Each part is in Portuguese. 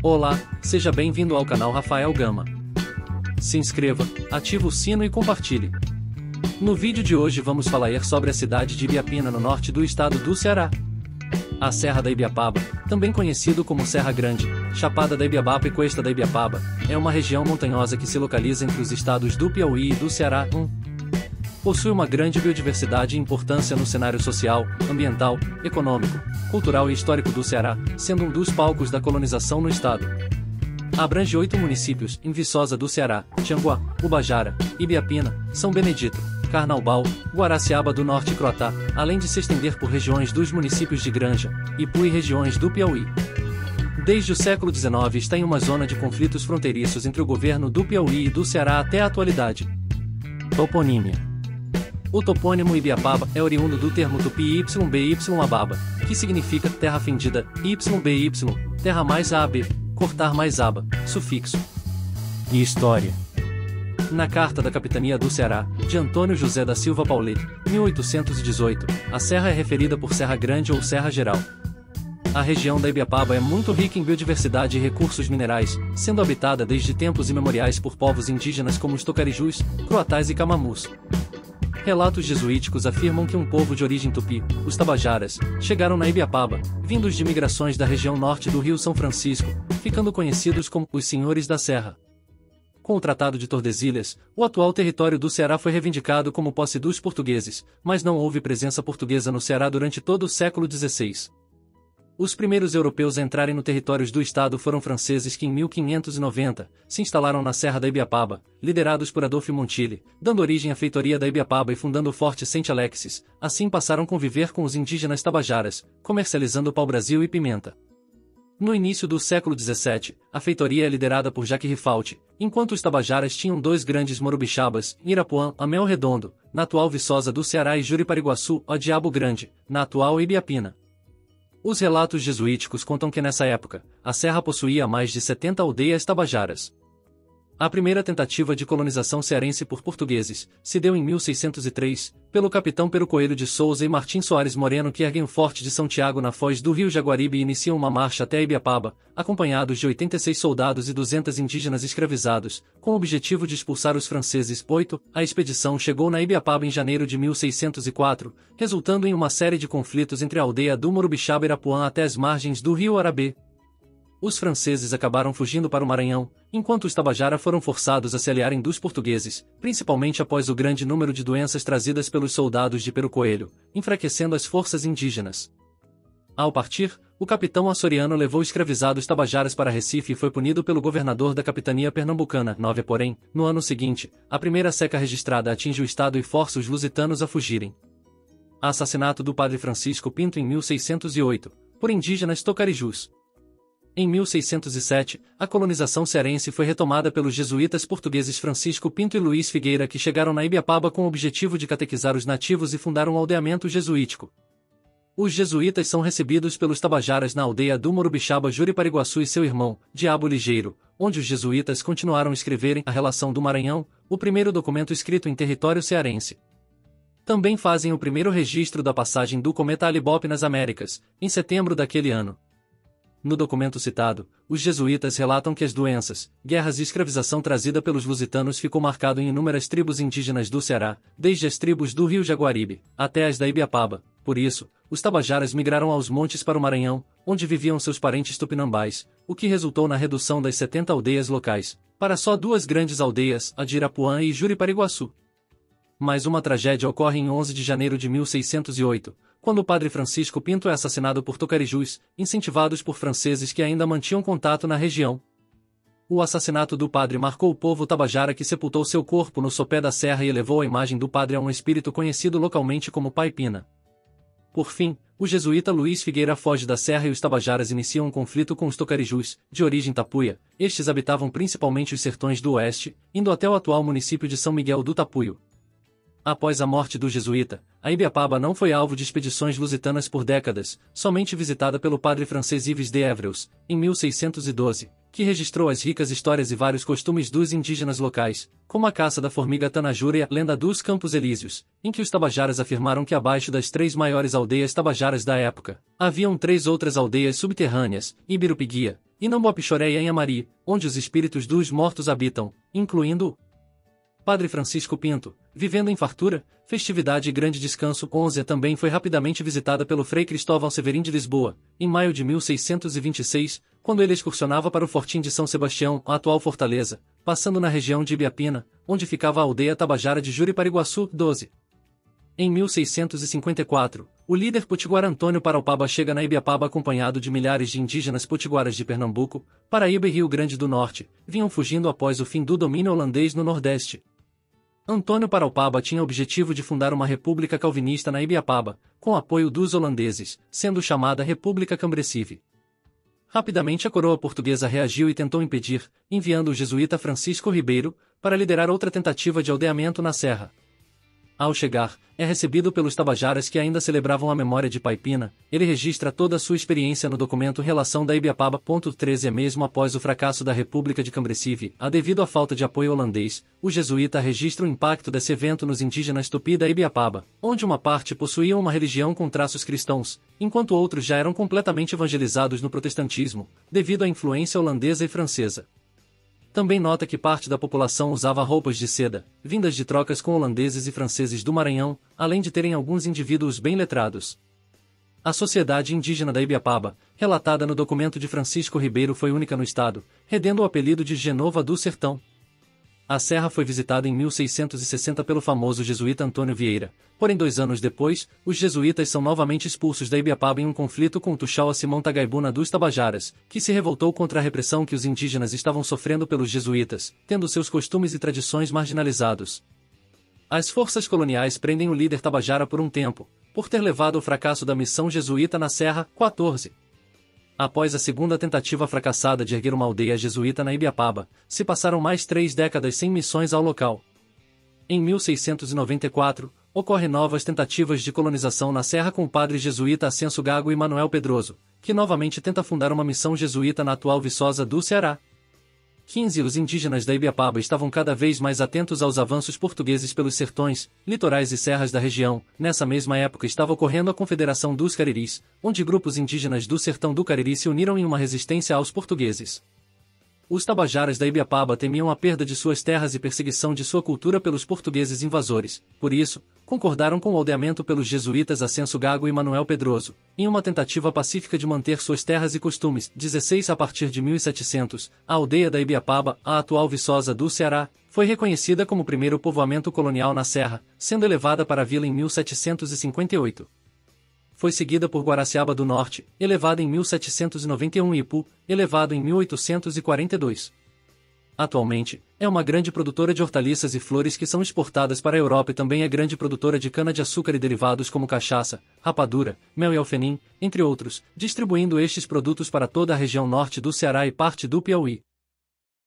Olá, seja bem-vindo ao canal Rafael Gama. Se inscreva, ative o sino e compartilhe. No vídeo de hoje vamos falar sobre a cidade de Ibiapina no norte do estado do Ceará. A Serra da Ibiapaba, também conhecido como Serra Grande, Chapada da Ibiabapa e Cuesta da Ibiapaba, é uma região montanhosa que se localiza entre os estados do Piauí e do Ceará. Possui uma grande biodiversidade e importância no cenário social, ambiental, econômico, cultural e histórico do Ceará, sendo um dos palcos da colonização no estado. Abrange 8 municípios, em Viçosa do Ceará, Tianguá, Ubajara, Ibiapina, São Benedito, Carnaubal, Guaraciaba do Norte e Croatá, além de se estender por regiões dos municípios de Granja, Ipu e regiões do Piauí. Desde o século XIX está em uma zona de conflitos fronteiriços entre o governo do Piauí e do Ceará até a atualidade. Toponímia. O topônimo Ibiapaba é oriundo do termo tupi YBY-ababa, que significa terra fendida, YBY, terra mais AB, cortar mais aba, sufixo. E história. Na Carta da Capitania do Ceará, de Antônio José da Silva Paulete, 1818, a serra é referida por Serra Grande ou Serra Geral. A região da Ibiapaba é muito rica em biodiversidade e recursos minerais, sendo habitada desde tempos imemoriais por povos indígenas como os tocarijus, croatás e camamus. Relatos jesuíticos afirmam que um povo de origem tupi, os tabajaras, chegaram na Ibiapaba, vindos de migrações da região norte do Rio São Francisco, ficando conhecidos como os Senhores da Serra. Com o Tratado de Tordesilhas, o atual território do Ceará foi reivindicado como posse dos portugueses, mas não houve presença portuguesa no Ceará durante todo o século XVI. Os primeiros europeus a entrarem no território do estado foram franceses que em 1590 se instalaram na Serra da Ibiapaba, liderados por Adolphe Montilly, dando origem à feitoria da Ibiapaba e fundando o Forte Saint-Alexis. Assim passaram a conviver com os indígenas tabajaras, comercializando pau-brasil e pimenta. No início do século XVII, a feitoria é liderada por Jacques Rifault, enquanto os tabajaras tinham dois grandes morubixabas, em Irapuã, a Mel Redondo, na atual Viçosa do Ceará e Juripariguaçu, a Diabo Grande, na atual Ibiapina. Os relatos jesuíticos contam que nessa época, a serra possuía mais de 70 aldeias tabajaras. A primeira tentativa de colonização cearense por portugueses se deu em 1603, pelo capitão Pero Coelho de Souza e Martim Soares Moreno, que erguem o Forte de São Tiago na foz do rio Jaguaribe e iniciam uma marcha até Ibiapaba, acompanhados de 86 soldados e 200 indígenas escravizados, com o objetivo de expulsar os franceses. A expedição chegou na Ibiapaba em janeiro de 1604, resultando em uma série de conflitos entre a aldeia do Morubixaba e Irapuã até as margens do rio Arabê. Os franceses acabaram fugindo para o Maranhão, enquanto os tabajara foram forçados a se aliarem dos portugueses, principalmente após o grande número de doenças trazidas pelos soldados de Pero Coelho, enfraquecendo as forças indígenas. Ao partir, o capitão açoriano levou escravizados tabajaras para Recife e foi punido pelo governador da capitania pernambucana. Porém, no ano seguinte, a primeira seca registrada atinge o estado e força os lusitanos a fugirem. Assassinato do padre Francisco Pinto em 1608, por indígenas tocarijus. Em 1607, a colonização cearense foi retomada pelos jesuítas portugueses Francisco Pinto e Luiz Figueira, que chegaram na Ibiapaba com o objetivo de catequizar os nativos e fundar um aldeamento jesuítico. Os jesuítas são recebidos pelos tabajaras na aldeia do Morubixaba Juripariguaçu e seu irmão, Diabo Ligeiro, onde os jesuítas continuaram a escreverem a Relação do Maranhão, o primeiro documento escrito em território cearense. Também fazem o primeiro registro da passagem do cometa Alibope nas Américas, em setembro daquele ano. No documento citado, os jesuítas relatam que as doenças, guerras e escravização trazida pelos lusitanos ficou marcado em inúmeras tribos indígenas do Ceará, desde as tribos do rio Jaguaribe, até as da Ibiapaba. Por isso, os tabajaras migraram aos montes para o Maranhão, onde viviam seus parentes tupinambás, o que resultou na redução das 70 aldeias locais, para só duas grandes aldeias, a de Irapuã e Juripariguaçu. Mas uma tragédia ocorre em 11 de janeiro de 1608, quando o padre Francisco Pinto é assassinado por tocarijus, incentivados por franceses que ainda mantinham contato na região. O assassinato do padre marcou o povo tabajara, que sepultou seu corpo no sopé da serra e elevou a imagem do padre a um espírito conhecido localmente como Pai Pina. Por fim, o jesuíta Luiz Figueira foge da serra e os tabajaras iniciam um conflito com os tocarijus, de origem tapuia. Estes habitavam principalmente os sertões do oeste, indo até o atual município de São Miguel do Tapuio. Após a morte do jesuíta, a Ibiapaba não foi alvo de expedições lusitanas por décadas, somente visitada pelo padre francês Yves de Évreux, em 1612, que registrou as ricas histórias e vários costumes dos indígenas locais, como a caça da formiga tanajura e a lenda dos Campos Elíseos, em que os tabajaras afirmaram que abaixo das 3 maiores aldeias tabajaras da época, haviam 3 outras aldeias subterrâneas, Ibirupiguia, Inambuapixoré e Anhamari, onde os espíritos dos mortos habitam, incluindo o Padre Francisco Pinto, vivendo em fartura, festividade e grande descanso. 11 também foi rapidamente visitada pelo Frei Cristóvão Severin de Lisboa, em maio de 1626, quando ele excursionava para o Fortim de São Sebastião, a atual Fortaleza, passando na região de Ibiapina, onde ficava a aldeia tabajara de Juripariguaçu. 12. Em 1654, o líder potiguar Antônio Paraupaba chega na Ibiapaba acompanhado de milhares de indígenas potiguaras de Pernambuco, Paraíba e Rio Grande do Norte, vinham fugindo após o fim do domínio holandês no Nordeste. Antônio Paraupaba tinha o objetivo de fundar uma república calvinista na Ibiapaba, com apoio dos holandeses, sendo chamada República Cambrecive. Rapidamente a coroa portuguesa reagiu e tentou impedir, enviando o jesuíta Francisco Ribeiro, para liderar outra tentativa de aldeamento na Serra. Ao chegar, é recebido pelos tabajaras que ainda celebravam a memória de Paipina. Ele registra toda a sua experiência no documento Relação da Ibiapaba. 13 Mesmo após o fracasso da República de Cambrecive, devido à falta de apoio holandês, o jesuíta registra o impacto desse evento nos indígenas Tupi da Ibiapaba, onde uma parte possuía uma religião com traços cristãos, enquanto outros já eram completamente evangelizados no protestantismo, devido à influência holandesa e francesa. Também nota que parte da população usava roupas de seda, vindas de trocas com holandeses e franceses do Maranhão, além de terem alguns indivíduos bem letrados. A sociedade indígena da Ibiapaba, relatada no documento de Francisco Ribeiro, foi única no estado, rendendo o apelido de Genova do Sertão. A serra foi visitada em 1660 pelo famoso jesuíta Antônio Vieira, porém 2 anos depois, os jesuítas são novamente expulsos da Ibiapaba em um conflito com o Tuxaua Simão Tagaibuna dos Tabajaras, que se revoltou contra a repressão que os indígenas estavam sofrendo pelos jesuítas, tendo seus costumes e tradições marginalizados. As forças coloniais prendem o líder tabajara por um tempo, por ter levado ao fracasso da missão jesuíta na Serra. 14. Após a segunda tentativa fracassada de erguer uma aldeia jesuíta na Ibiapaba, se passaram mais 3 décadas sem missões ao local. Em 1694, ocorrem novas tentativas de colonização na Serra com o padre jesuíta Ascenso Gago e Manuel Pedroso, que novamente tenta fundar uma missão jesuíta na atual Viçosa do Ceará. 15 Os indígenas da Ibiapaba estavam cada vez mais atentos aos avanços portugueses pelos sertões, litorais e serras da região. Nessa mesma época estava ocorrendo a Confederação dos Cariris, onde grupos indígenas do sertão do Cariri se uniram em uma resistência aos portugueses. Os tabajaras da Ibiapaba temiam a perda de suas terras e perseguição de sua cultura pelos portugueses invasores, por isso, concordaram com o aldeamento pelos jesuítas Ascenso Gago e Manuel Pedroso, em uma tentativa pacífica de manter suas terras e costumes. 16 A partir de 1700, a aldeia da Ibiapaba, a atual Viçosa do Ceará, foi reconhecida como o primeiro povoamento colonial na Serra, sendo elevada para a vila em 1758. Foi seguida por Guaraciaba do Norte, elevada em 1791 e Ipu, elevado em 1842. Atualmente, é uma grande produtora de hortaliças e flores que são exportadas para a Europa e também é grande produtora de cana-de-açúcar e derivados como cachaça, rapadura, mel e alfenim, entre outros, distribuindo estes produtos para toda a região norte do Ceará e parte do Piauí.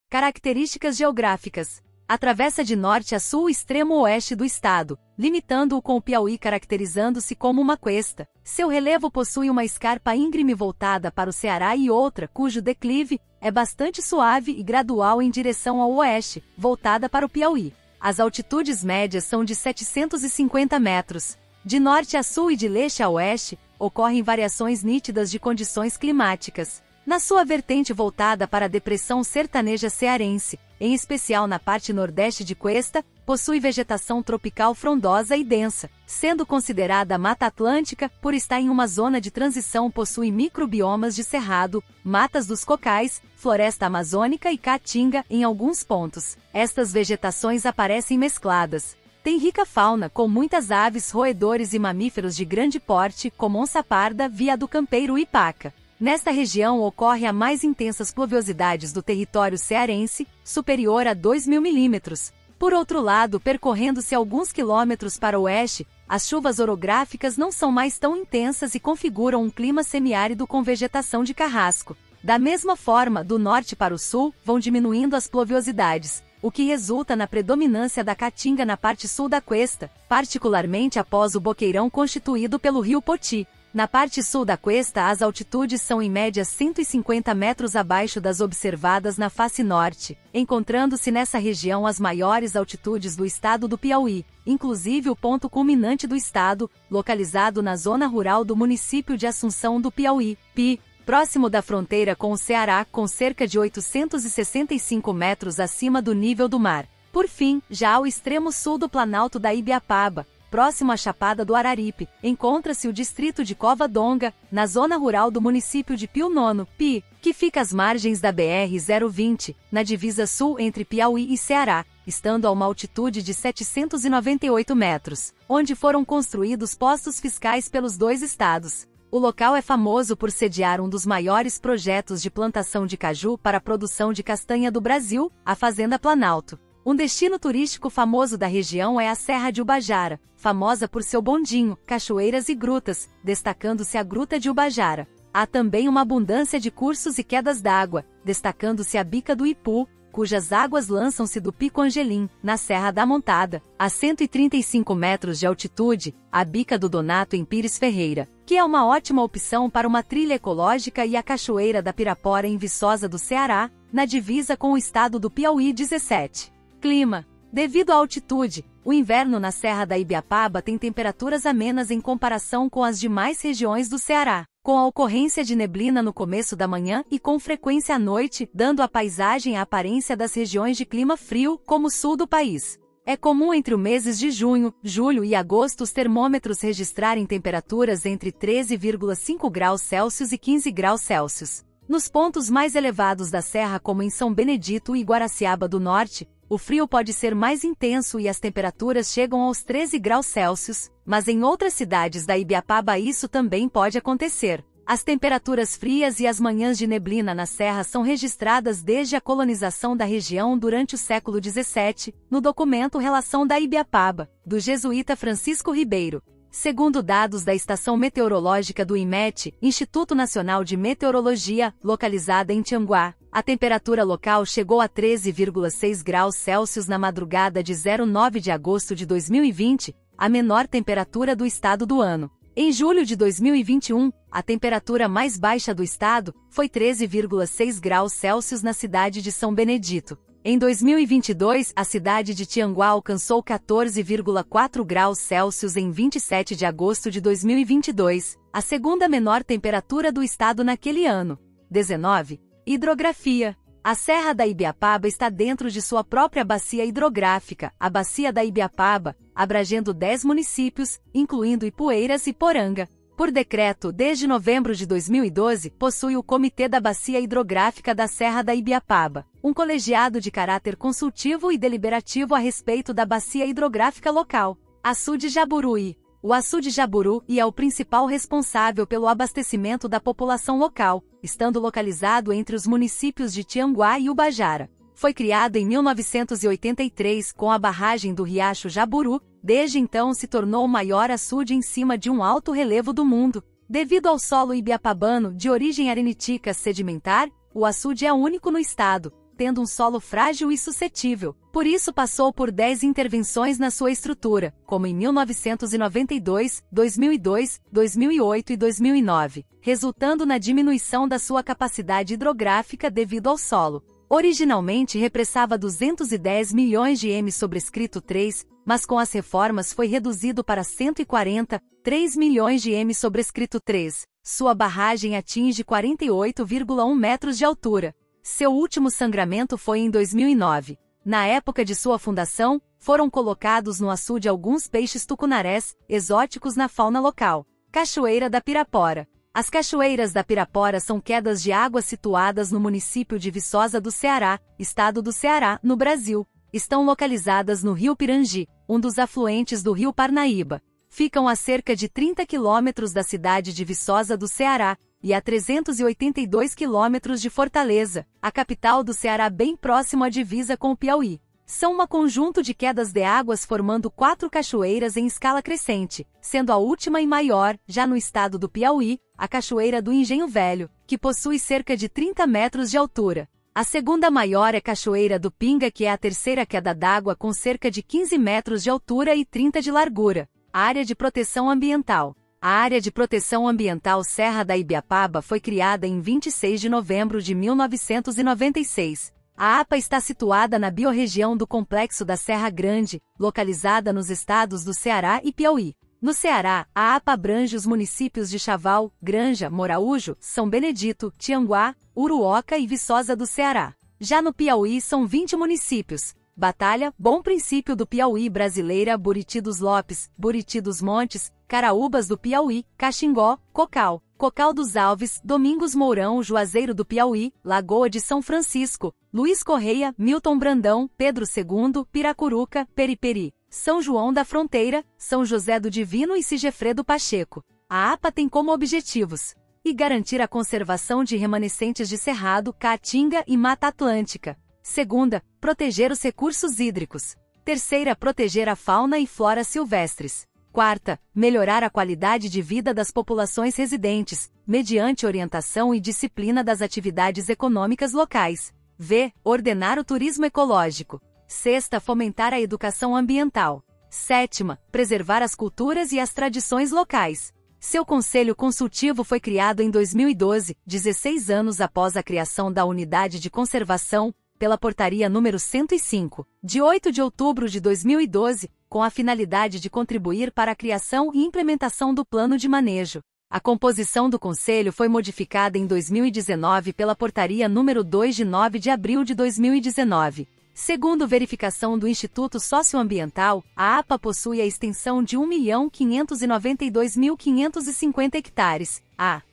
Características geográficas. Atravessa de norte a sul o extremo oeste do estado, limitando-o com o Piauí, caracterizando-se como uma cuesta. Seu relevo possui uma escarpa íngreme voltada para o Ceará e outra, cujo declive é bastante suave e gradual em direção ao oeste, voltada para o Piauí. As altitudes médias são de 750 metros. De norte a sul e de leste a oeste, ocorrem variações nítidas de condições climáticas. Na sua vertente voltada para a depressão sertaneja cearense, em especial na parte nordeste de Cuesta, possui vegetação tropical frondosa e densa, sendo considerada Mata Atlântica, por estar em uma zona de transição. Possui microbiomas de cerrado, matas dos cocais, floresta amazônica e caatinga em alguns pontos. Estas vegetações aparecem mescladas. Tem rica fauna, com muitas aves, roedores e mamíferos de grande porte, como onça parda, veado campeiro e paca. Nesta região ocorre a mais intensas pluviosidades do território cearense, superior a 2.000 milímetros. Por outro lado, percorrendo-se alguns quilômetros para o oeste, as chuvas orográficas não são mais tão intensas e configuram um clima semiárido com vegetação de carrasco. Da mesma forma, do norte para o sul, vão diminuindo as pluviosidades, o que resulta na predominância da caatinga na parte sul da cuesta, particularmente após o boqueirão constituído pelo rio Poti. Na parte sul da cuesta, as altitudes são em média 150 metros abaixo das observadas na face norte, encontrando-se nessa região as maiores altitudes do estado do Piauí, inclusive o ponto culminante do estado, localizado na zona rural do município de Assunção do Piauí, Pi. próximo da fronteira com o Ceará, com cerca de 865 metros acima do nível do mar. Por fim, já ao extremo sul do Planalto da Ibiapaba, próximo à Chapada do Araripe, encontra-se o distrito de Cova Donga, na zona rural do município de Pio Nono, Pi, que fica às margens da BR-020, na divisa sul entre Piauí e Ceará, estando a uma altitude de 798 metros, onde foram construídos postos fiscais pelos dois estados. O local é famoso por sediar um dos maiores projetos de plantação de caju para a produção de castanha do Brasil, a Fazenda Planalto. Um destino turístico famoso da região é a Serra de Ubajara, famosa por seu bondinho, cachoeiras e grutas, destacando-se a Gruta de Ubajara. Há também uma abundância de cursos e quedas d'água, destacando-se a Bica do Ipu, cujas águas lançam-se do Pico Angelim, na Serra da Montada, a 135 metros de altitude, a Bica do Donato em Pires Ferreira, que é uma ótima opção para uma trilha ecológica, e a Cachoeira da Pirapora em Viçosa do Ceará, na divisa com o estado do Piauí. 17. Clima. Devido à altitude, o inverno na Serra da Ibiapaba tem temperaturas amenas em comparação com as demais regiões do Ceará, com a ocorrência de neblina no começo da manhã e com frequência à noite, dando à paisagem a aparência das regiões de clima frio, como o sul do país. É comum entre os meses de junho, julho e agosto os termômetros registrarem temperaturas entre 13,5 graus Celsius e 15 graus Celsius. Nos pontos mais elevados da serra, como em São Benedito e Guaraciaba do Norte, o frio pode ser mais intenso e as temperaturas chegam aos 13 graus Celsius, mas em outras cidades da Ibiapaba isso também pode acontecer. As temperaturas frias e as manhãs de neblina na serra são registradas desde a colonização da região durante o século XVII, no documento Relação da Ibiapaba, do jesuíta Francisco Ribeiro. Segundo dados da Estação Meteorológica do IMET, Instituto Nacional de Meteorologia, localizada em Tianguá, a temperatura local chegou a 13,6 graus Celsius na madrugada de 9 de agosto de 2020, a menor temperatura do estado do ano. Em julho de 2021, a temperatura mais baixa do estado foi 13,6 graus Celsius na cidade de São Benedito. Em 2022, a cidade de Tianguá alcançou 14,4 graus Celsius em 27 de agosto de 2022, a segunda menor temperatura do estado naquele ano. 19. Hidrografia. A Serra da Ibiapaba está dentro de sua própria bacia hidrográfica, a Bacia da Ibiapaba, abrangendo 10 municípios, incluindo Ipueiras e Poranga. Por decreto, desde novembro de 2012, possui o Comitê da Bacia Hidrográfica da Serra da Ibiapaba, um colegiado de caráter consultivo e deliberativo a respeito da bacia hidrográfica local. Açude Jaburuí. O Açude Jaburuí é o principal responsável pelo abastecimento da população local, estando localizado entre os municípios de Tianguá e Ubajara. Foi criado em 1983 com a barragem do Riacho Jaburu. Desde então se tornou o maior açude em cima de um alto relevo do mundo. Devido ao solo ibiapabano de origem arenitica sedimentar, o açude é único no estado, tendo um solo frágil e suscetível. Por isso passou por 10 intervenções na sua estrutura, como em 1992, 2002, 2008 e 2009, resultando na diminuição da sua capacidade hidrográfica devido ao solo. Originalmente repressava 210 milhões de m sobrescrito 3, mas com as reformas foi reduzido para 143 milhões de m sobrescrito 3. Sua barragem atinge 48,1 metros de altura. Seu último sangramento foi em 2009. Na época de sua fundação, foram colocados no açude alguns peixes tucunarés, exóticos na fauna local. Cachoeira da Pirapora. As Cachoeiras da Pirapora são quedas de água situadas no município de Viçosa do Ceará, estado do Ceará, no Brasil. Estão localizadas no Rio Pirangi, um dos afluentes do Rio Parnaíba. Ficam a cerca de 30 quilômetros da cidade de Viçosa do Ceará, e a 382 quilômetros de Fortaleza, a capital do Ceará, bem próximo à divisa com o Piauí. São um conjunto de quedas de águas formando 4 cachoeiras em escala crescente, sendo a última e maior, já no estado do Piauí, a Cachoeira do Engenho Velho, que possui cerca de 30 metros de altura. A segunda maior é Cachoeira do Pinga, que é a terceira queda d'água com cerca de 15 metros de altura e 30 de largura. Área de proteção ambiental. A Área de Proteção Ambiental Serra da Ibiapaba foi criada em 26 de novembro de 1996. A APA está situada na biorregião do Complexo da Serra Grande, localizada nos estados do Ceará e Piauí. No Ceará, a APA abrange os municípios de Chaval, Granja, Moraújo, São Benedito, Tianguá, Uruoca e Viçosa do Ceará. Já no Piauí são 20 municípios: Batalha, Bom Princípio do Piauí, Brasileira, Buriti dos Lopes, Buriti dos Montes, Caraúbas do Piauí, Caxingó, Cocal, Cocal dos Alves, Domingos Mourão, Juazeiro do Piauí, Lagoa de São Francisco, Luiz Correia, Milton Brandão, Pedro II, Piracuruca, Periperi, São João da Fronteira, São José do Divino e Sigefredo Pacheco. A APA tem como objetivos: e garantir a conservação de remanescentes de cerrado, caatinga e mata atlântica. Segunda, proteger os recursos hídricos. Terceira, proteger a fauna e flora silvestres. Quarta, melhorar a qualidade de vida das populações residentes, mediante orientação e disciplina das atividades econômicas locais. V. Ordenar o turismo ecológico. Sexta, fomentar a educação ambiental. Sétima, preservar as culturas e as tradições locais. Seu conselho consultivo foi criado em 2012, 16 anos após a criação da Unidade de Conservação, pela Portaria número 105, de 8 de outubro de 2012, com a finalidade de contribuir para a criação e implementação do Plano de Manejo. A composição do Conselho foi modificada em 2019 pela Portaria número 2 de 9 de abril de 2019. Segundo verificação do Instituto Socioambiental, a APA possui a extensão de 1.592.550 hectares,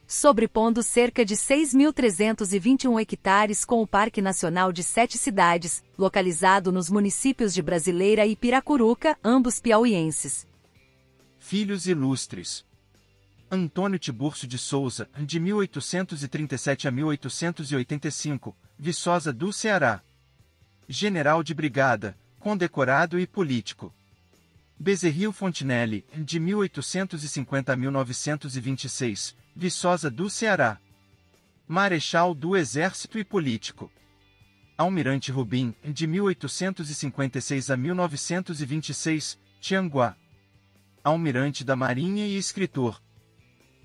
sobrepondo cerca de 6.321 hectares com o Parque Nacional de 7 cidades, localizado nos municípios de Brasileira e Piracuruca, ambos piauienses. Filhos ilustres. Antônio Tiburcio de Souza, de 1837 a 1885, Viçosa do Ceará. General de brigada, condecorado e político. Bezerril Fontinelli, de 1850 a 1926, Viçosa do Ceará. Marechal do Exército e político. Almirante Rubim, de 1856 a 1926, Tianguá. Almirante da Marinha e escritor.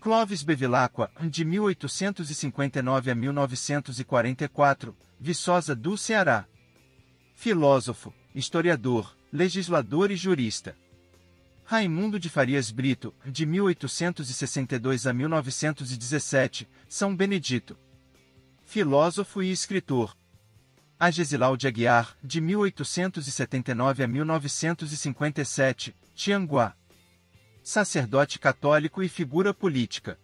Clóvis Bevilacqua, de 1859 a 1944, Viçosa do Ceará. Filósofo, historiador, legislador e jurista. Raimundo de Farias Brito, de 1862 a 1917, São Benedito. Filósofo e escritor. Agesilau de Aguiar, de 1879 a 1957, Tianguá. Sacerdote católico e figura política.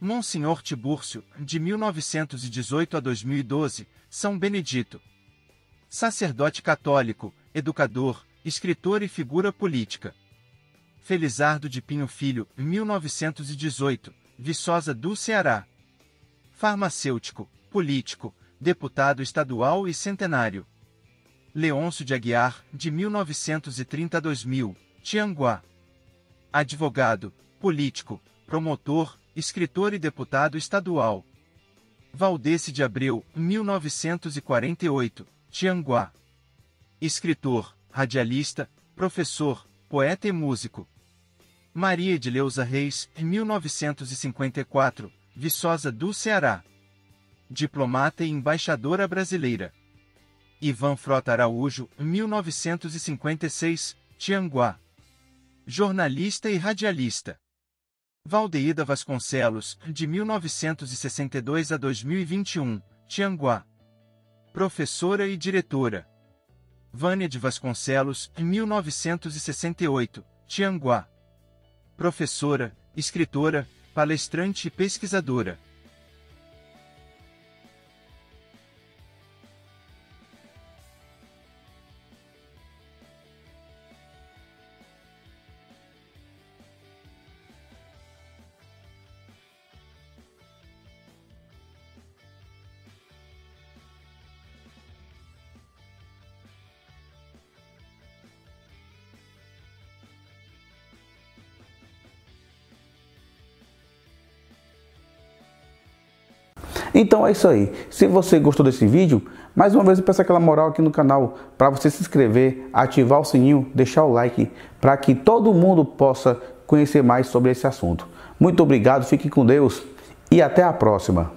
Monsenhor Tiburcio, de 1918 a 2012, São Benedito. Sacerdote católico, educador, escritor e figura política. Felizardo de Pinho Filho, 1918, Viçosa do Ceará. Farmacêutico, político, deputado estadual e centenário. Leôncio de Aguiar, de 1930 a 2000, Tianguá. Advogado, político, promotor, escritor e deputado estadual. Valdece de Abreu, 1948, Tianguá. Escritor, radialista, professor, poeta e músico. Maria Edileuza Reis, 1954, Viçosa do Ceará. Diplomata e embaixadora brasileira. Ivan Frota Araújo, 1956, Tianguá. Jornalista e radialista. Valdeída Vasconcelos, de 1962 a 2021, Tianguá. Professora e diretora. Vânia de Vasconcelos, 1968, Tianguá. Professora, escritora, palestrante e pesquisadora. Então é isso aí. Se você gostou desse vídeo, mais uma vez eu peço aquela moral aqui no canal para você se inscrever, ativar o sininho, deixar o like para que todo mundo possa conhecer mais sobre esse assunto. Muito obrigado, fique com Deus e até a próxima.